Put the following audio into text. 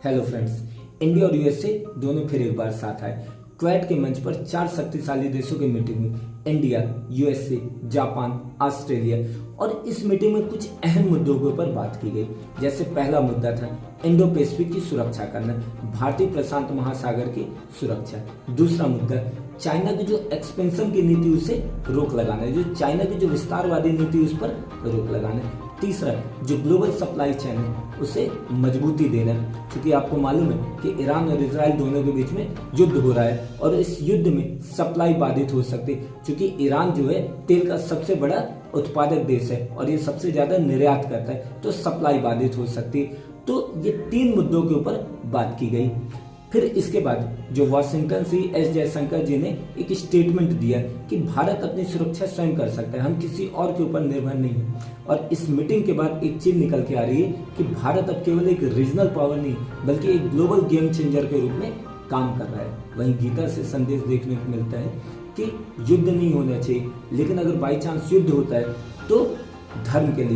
Hello friends, India और USA दोनों फिर एक बार साथ आए। क्वेड के मंच पर 4 शक्तिशाली देशों की मीटिंग हुई। India, USA, Japan, Australia. और इस मीटिंग में कुछ अहम मुद्दों के ऊपर बात की गई। जैसे पहला मुद्दा था इंडो पैसिफिक की सुरक्षा करना, भारतीय प्रशांत महासागर की सुरक्षा। दूसरा मुद्दा चाइना की जो एक्सपेंशन की नीति उसे रोक लगाना, जो चाइना की जो विस्तारवादी नीति उस पर रोक लगाना। तीसरा जो ग्लोबल सप्लाई चेन है उसे मजबूती देना, क्योंकि आपको मालूम है कि ईरान और इजराइल दोनों के बीच में युद्ध हो रहा है और इस युद्ध में सप्लाई बाधित हो सकती है, क्योंकि ईरान जो है तेल का सबसे बड़ा उत्पादक देश है और ये सबसे ज्यादा निर्यात करता है, तो सप्लाई बाधित हो सकती है। तो ये 3 मुद्दों के ऊपर बात की गई। फिर इसके बाद जो वाशिंगटन से एस जयशंकर जी ने एक स्टेटमेंट दिया कि भारत अपनी सुरक्षा स्वयं कर सकता है, हम किसी और के ऊपर निर्भर नहीं है। और इस मीटिंग के बाद एक चीज निकल के आ रही है कि भारत अब केवल एक रीजनल पावर नहीं बल्कि एक ग्लोबल गेम चेंजर के रूप में काम कर रहा है। वहीं गीता से संदेश देखने को मिलता है कि युद्ध नहीं होना चाहिए, लेकिन अगर बाई चांस युद्ध होता है तो धर्म के लिए